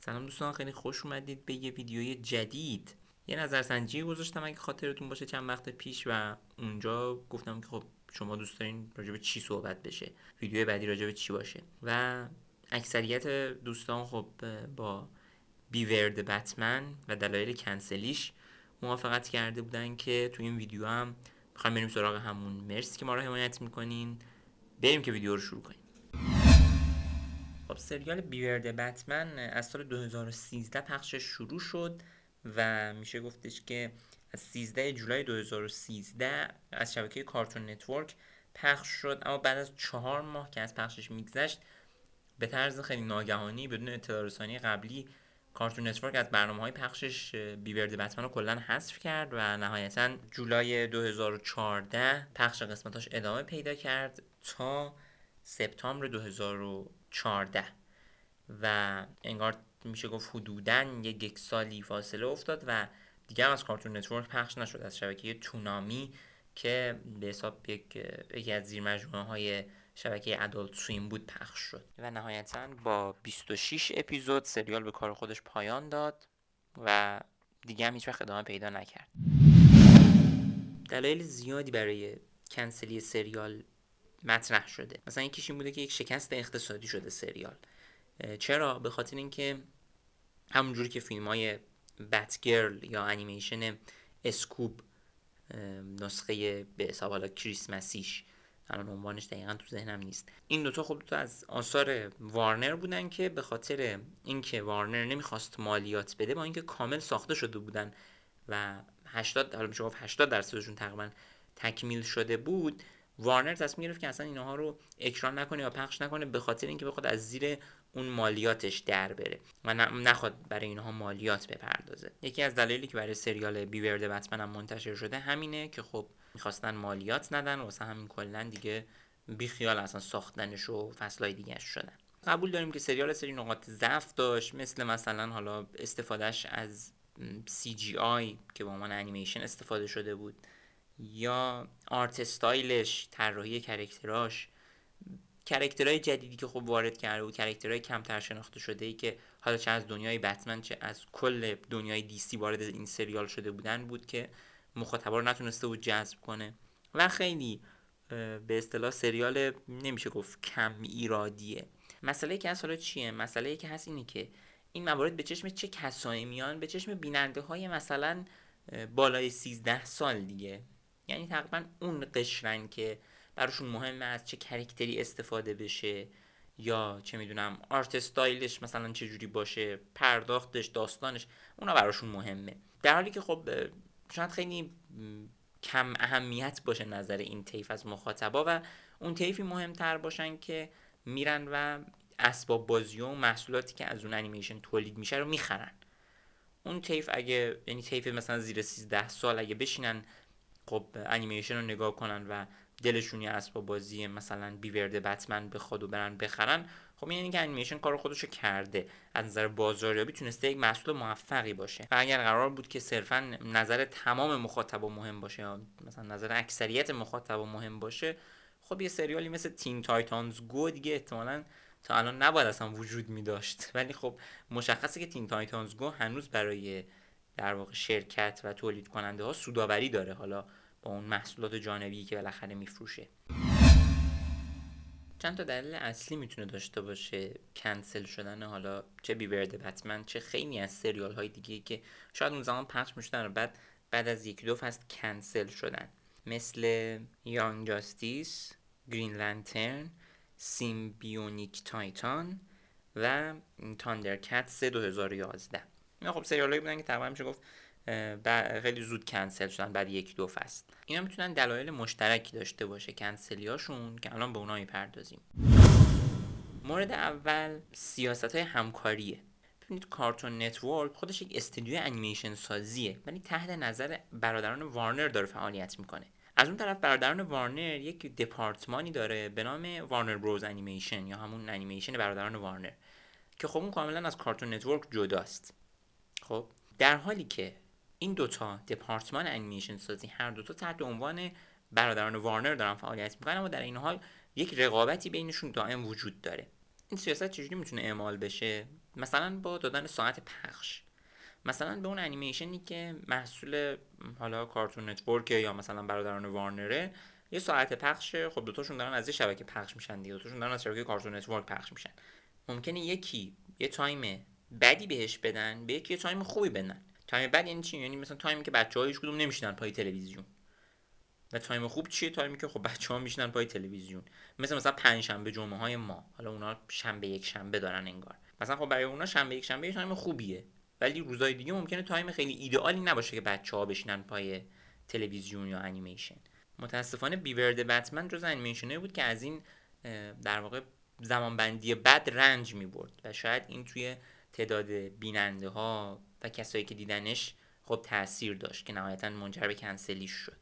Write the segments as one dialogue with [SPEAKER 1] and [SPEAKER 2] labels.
[SPEAKER 1] سلام دوستان، خیلی خوش اومدید به یه ویدیوی جدید. یه نظرسنجی گذاشتم اگه خاطرتون باشه چند وقت پیش و اونجا گفتم که خب شما دوست دارین راجع به چی صحبت بشه، ویدیو بعدی راجع به چی باشه و اکثریت دوستان خب با بیورد بتمن و دلایل کنسلیش موافقت کرده بودن که تو این ویدیو هم میخوایم بریم سراغ همون. مرسی که ما رو حمایت میکنین. بریم که ویدیو رو شروع کنیم. خب سریال بیورد بتمن از سال 2013 پخشش شروع شد و میشه گفتش که از 13 جولای 2013 از شبکه کارتون نتورک پخش شد، اما بعد از 4 ماه که از پخشش میگذشت به طرز خیلی ناگهانی بدون اطلاع رسانی قبلی کارتون نتورک از برنامه‌های پخشش بیورد بتمن رو کلا حذف کرد و نهایتا جولای 2014 پخش قسمتاش ادامه پیدا کرد تا سپتامبر 2014 و انگار میشه گفت حدوداً یک سالی فاصله افتاد و دیگر از کارتون نتورک پخش نشد. از شبکه تونامی که به حساب یکی از زیر مجموعه های شبکه ادالت سویم بود پخش شد و نهایتاً با 26 اپیزود سریال به کار خودش پایان داد و دیگه هم هیچ وقت ادامه پیدا نکرد. دلایل زیادی برای کنسلی سریال مطرح شده. مثلا یکیش این بوده که یک شکست اقتصادی شده سریال. چرا؟ به خاطر اینکه همونجوری که فیلم های بتگرل یا انیمیشن اسکوب نسخه به حساب حالا کریسمسیش، الان عنوانش دقیقا تو ذهنم نیست، این دوتا خب دوتا از آثار وارنر بودن که به خاطر اینکه وارنر نمیخواست مالیات بده با اینکه کامل ساخته شده بودن و 80% تقریبا تکمیل شده بود، وارنر تصمیم گرفت که اصلا اینها رو اکران نکنه یا پخش نکنه به خاطر اینکه بخواد از زیر اون مالیاتش در بره و نخواد برای اینها مالیات بپردازه. یکی از دلایلی که برای سریال بیورد بتمن هم منتشر شده همینه که خب میخواستن مالیات ندن و واسه همین کلا دیگه بیخیال اصلا ساختنش و فصلای دیگه شدن. قبول داریم که سریال سری نقاط ضعف داشت، مثلا حالا استفادهش از CGI که به عنوان انیمیشن استفاده شده بود یا آرت استایلش، طراحی کرکترهای جدیدی که خب وارد کرده بود، کرکترهای کمتر شناخته شده ای که حالا چه از دنیای بتمن چه از کل دنیای DC وارد این سریال شده بودن بود که مخاطبا رو نتونسته بود جذب کنه و خیلی به اصطلاح سریال نمیشه گفت کم ایرادیه. مسئله که حالا چیه؟ مسئله که هست اینه که این موارد به چشم چه کسایی میان؟ به چشم بیننده های مثلا بالای 13 سال دیگه، یعنی تقریبا اون قشرن که براشون مهمه از چه کرکتری استفاده بشه یا چه میدونم آرت استایلش مثلا چه جوری باشه، پرداختش، داستانش، اونا براشون مهمه. در حالی که خب شاید خیلی کم اهمیت باشه نظر این طیف از مخاطبا و اون طیفی مهمتر باشن که میرن و اسباب بازی و محصولاتی که از اون انیمیشن تولید میشه رو میخرن. اون طیف اگه یعنی طیف مثلا زیر 13 سال اگه بشینن خب انیمیشن رو نگاه کنن و دلشون یه اسباب بازی مثلا بیورد بتمن بخواد و برن بخرن، خب یعنی که انیمیشن کار خودشو کرده، از نظر بازاریابی تونسته یک محصول موفقی باشه. و اگر قرار بود که صرفا نظر تمام مخاطبا مهم باشه یا مثلا نظر اکثریت مخاطبا مهم باشه، خب یه سریالی مثل تیم تایتانز گو دیگه احتمالاً تا الان نباید اصلا وجود می داشت. ولی خب مشخصه که تیم تایتانز گو هنوز برای در واقع شرکت و تولید کننده ها سودآوری داره، حالا با اون محصولات جانبی که بالاخره میفروشه. چند تا دلیل اصلی میتونه داشته باشه کنسل شدن حالا چه بیورد بتمن چه خیلی از سریال های دیگه که شاید اون زمان پخش میشدن و بعد از یک دو فصل کنسل شدن، مثل یانگ جاستیس، گرین لانترن، سیمبیونیک تایتان و تاندرکتس 2011. اینا خب سریالایی بودن که تقریبا میشه گفت خیلی زود کنسل شدن بعد یک دو فصل. اینا میتونن دلایل مشترکی داشته باشه کنسلیاشون که الان به اونها میپردازیم. مورد اول سیاست‌های همکاریه. ببینید کارتون نتورک خودش یک استودیو انیمیشن سازیه ولی تحت نظر برادران وارنر داره فعالیت میکنه. از اون طرف برادران وارنر یک دپارتمانی داره به نام وارنر بروز انیمیشن یا همون انیمیشن برادران وارنر که خب اون کاملا از کارتون نتورک جداست. خب در حالی که این دوتا دپارتمان انیمیشن سازی هر دوتا تحت عنوان برادران وارنر دارن فعالیت میکنن، اما در این حال یک رقابتی بینشون دائم وجود داره. این سیاست چجوری میتونه اعمال بشه؟ مثلا با دادن ساعت پخش، مثلا به اون انیمیشنی که محصول حالا کارتون نتورک یا مثلا برادران وارنره، یه ساعت پخش، خب دوتاشون دارن از یه شبکه پخش میشن دیگه، دوتاشون دارن از شبکه کارتون نتورک پخش میشن. ممکنه یکی یه تایم بدی بهش بدن، به یکی یه تایم خوبی بدن. تایم بد یعنی چی؟ یعنی مثلا تایمی که بچه‌ها هیچ کدوم نمیشینن پای تلویزیون. و تایم خوب چیه؟ تایمی که خب بچه‌ها میشینن پای تلویزیون. مثلا پنج شنبه جمعه های ما، حالا اونا شنبه یک شنبه دارن انگار، مثلا خب برای اونا شنبه یک شنبه تایم خوبیه. ولی روزهای دیگه ممکنه تایم خیلی ایدئالی نباشه که بچه‌ها بشینن پای تلویزیون یا انیمیشن. متاسفانه بیورد بتمن جز انیمیشنه بود که از این در واقع زمانبندی بد رنج می‌برد و شاید این توی تعداد بیننده ها و کسایی که دیدنش خب تاثیر داشت که نهایتاً منجر به کنسلیش شد.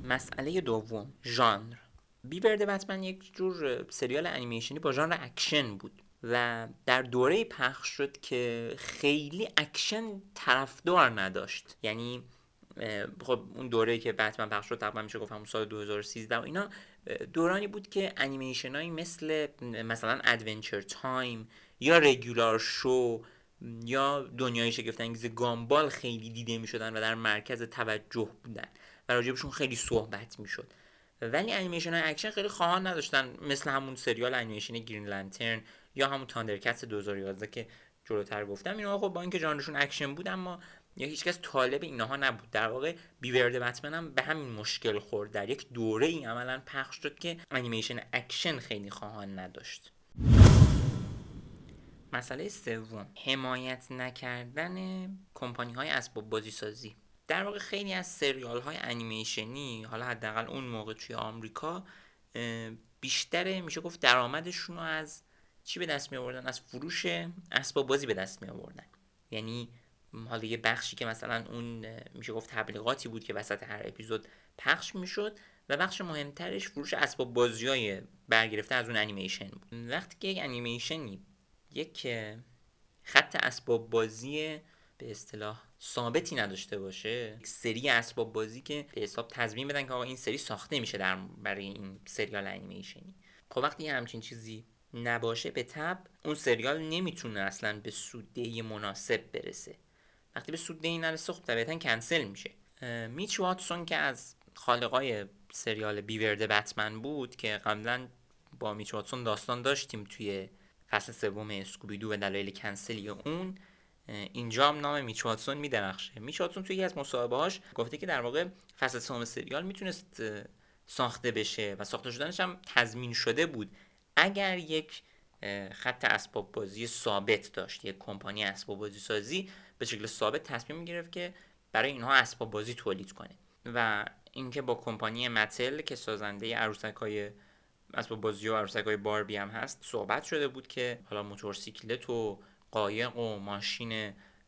[SPEAKER 1] مسئله دوم، ژانر. بیورد بتمن یک جور سریال انیمیشنی با ژانر اکشن بود و در دوره پخش شد که خیلی اکشن طرفدار نداشت. یعنی خب اون دوره که بتمن پخش شد تقریبا میشه گفت همون سال 2013 و اینا، دورانی بود که انیمیشنایی مثلا ادونچر تایم یا رگولار شو یا دنیای شگفت‌انگیز گامبال خیلی دیده میشدن و در مرکز توجه بودن و راجبشون خیلی صحبت میشد. ولی انیمیشن های اکشن خیلی خواهان نداشتن، مثل همون سریال انیمیشن گرین لنترن یا همون تاندرکتس 2011 که جلوتر گفتم. اینا خب با اینکه ژانرشون اکشن بود اما یا هیچکس طالب اینها نبود. در واقع بیورد بتمن هم به همین مشکل خورد، در یک دوره ای عملا پخش شد که انیمیشن اکشن خیلی خواهان نداشت. مسئله سوم، حمایت نکردن کمپانی های اسباب بازی سازی. در واقع خیلی از سریال های انیمیشنی، حالا حداقل اون موقع توی آمریکا، بیشتر میشه گفت درآمدشون رو از چی به دست می آوردن؟ از فروش اسباب بازی به دست می آوردن. یعنی حالا یه بخشی که مثلا اون میشه گفت تبلیغاتی بود که وسط هر اپیزود پخش میشد و بخش مهمترش فروش اسباب بازی‌های برگرفته از اون انیمیشن بود. وقتی که یک انیمیشنی یک خط اسباب بازی به اصطلاح ثابتی نداشته باشه، یک سری اسباب بازی که به حساب تضمین بدن که آقا این سری ساخته میشه برای این سریال انیمیشنی، خب وقتی همچین چیزی نباشه به تبع اون سریال نمیتونه اصلا به سوددهی مناسب برسه. وقتی به سوددهی نرسه خب طبیعتا کنسل میشه. میچ واتسون که از خالقای سریال بیورد بتمن بود که قبلا با میچ واتسون داستان داشتیم توی فصل سوم اسکوبیدو به دلایل کنسلی اون، اینجا هم نام میچ واتسون میدرخشه. میچ واتسون توی یکی از مصاحبه‌هاش گفته که در واقع فصل سوم سریال میتونست ساخته بشه و ساخته شدنش هم تضمین شده بود اگر یک خط اسباب بازی ثابت داشت، یک کمپانی اسباب بازی سازی به شکل ثابت تصمیم میگرفت که برای اینها اسباب بازی تولید کنه. و اینکه با کمپانی متل که سازنده عروسک‌های اسباب بازی و عروسک‌های باربی هم هست صحبت شده بود که حالا موتورسیکلت و قایق و ماشین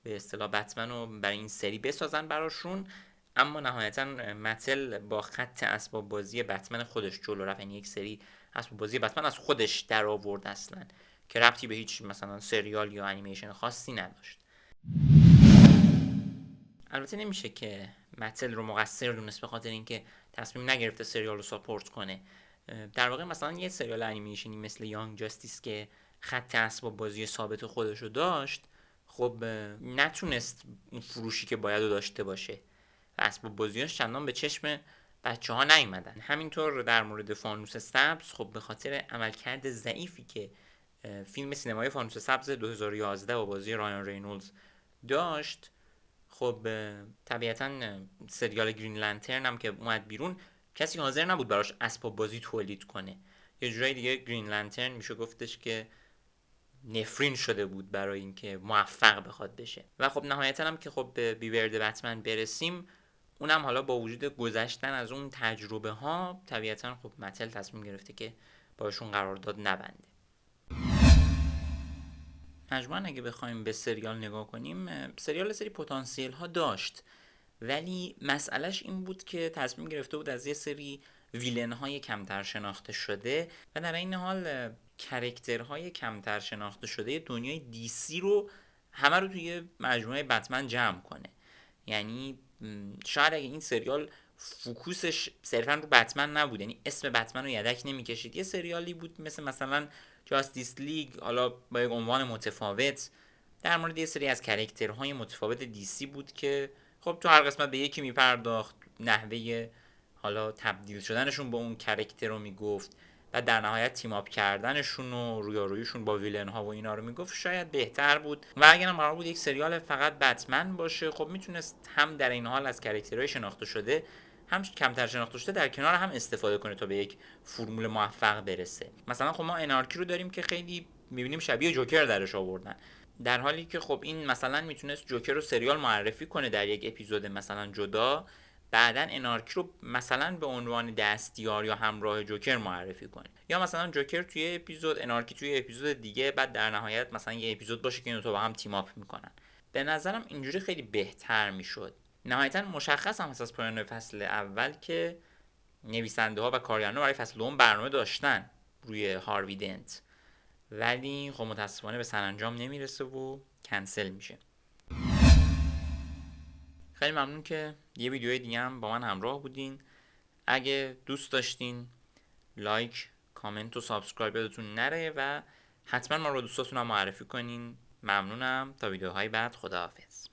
[SPEAKER 1] به اصطلاح بتمن رو برای این سری بسازن براشون، اما نهایتا متل با خط اسباب بازی بتمن خودش جلو رفت. یعنی یک سری اسباب بازی بتمن از خودش در آورد اصلا که ربطی به هیچ مثلا سریال یا انیمیشن خاصی نداشت. البته نمیشه که متل رو مقصر دونست به خاطر اینکه تصمیم نگرفته سریال رو ساپورت کنه. در واقع مثلا یه سریال انیمیشنی مثل یانگ جاستیس که خط اسباب بازی ثابت خودش رو داشت، خب نتونست اون فروشی که باید رو داشته باشه و اسباب بازیاش چندان به چشم بچه ها نیومدن. همینطور در مورد فانوس سبز، خب به خاطر عملکرد ضعیفی که فیلم سینمایی فانوس سبز 2011 با بازی رایان رینولدز داشت، خب طبیعتا سریال گرین لنترن هم که اومد بیرون کسی حاضر نبود براش اسباب بازی تولید کنه. یه جورایی دیگه گرین لنترن میشه گفتش که نفرین شده بود برای اینکه موفق بخواد بشه. و خب نهایتا هم که خب به بیورد بتمن برسیم، اونم حالا با وجود گذشتن از اون تجربه ها طبیعتا خب متل تصمیم گرفته که باشون قرارداد نبنده. مجموعاً اگه بخوایم به سریال نگاه کنیم، سریال سری پتانسیل ها داشت، ولی مسئلهش این بود که تصمیم گرفته بود از یه سری ویلن های کمتر شناخته شده و در این حال کرکترهای کمتر شناخته شده دنیای دی سی رو همه رو توی مجموعه بتمن جمع کنه. یعنی شاید اگه این سریال فوکوسش صرفا رو بتمن نبود، یعنی اسم بتمن رو یدک نمیکشید، یه سریالی بود مثلا جاستیس لیگ حالا با یک عنوان متفاوت در مورد یه سری از کاراکترهای متفاوت دیسی بود که خب تو هر قسمت به یکی میپرداخت، نحوه حالا تبدیل شدنشون با اون کاراکتر رو میگفت و در نهایت تیم اپ کردنشون و رویاروییشون با ویلن ها و اینا رو میگفت. شاید بهتر بود و اگر قرار بود یک سریال فقط بتمن باشه، خب میتونست هم در این حال از کاراکترهای شناخته شده هم کمتر شناخته شده در کنار هم استفاده کنه تا به یک فرمول موفق برسه. مثلا خب ما انارکی رو داریم که خیلی میبینیم شبیه جوکر درش آوردن، در حالی که خب این مثلا میتونست جوکر رو سریال معرفی کنه در یک اپیزود مثلا جدا، بعدا انارکی رو مثلا به عنوان دستیار یا همراه جوکر معرفی کنه، یا مثلا جوکر توی اپیزود، انارکی توی اپیزود دیگه، بعد در نهایت مثلا یه اپیزود باشه که این دو با هم تیم اپ میکنن. به نظرم اینجوری خیلی بهتر میشد. نهایتا مشخص هم از پایان فصل اول که نویسنده ها و کارگردانان برای فصل دوم برنامه داشتن روی هاروی دنت، ولی خب متاسفانه به سرانجام نمیرسه و کنسل میشه. خیلی ممنون که یه ویدیوی دیگه هم با من همراه بودین. اگه دوست داشتین لایک، کامنت و سابسکرایب یادتون نره و حتما ما رو دوستاتون هم معرفی کنین. ممنونم. تا ویدیوهای بعد، خداحافظ.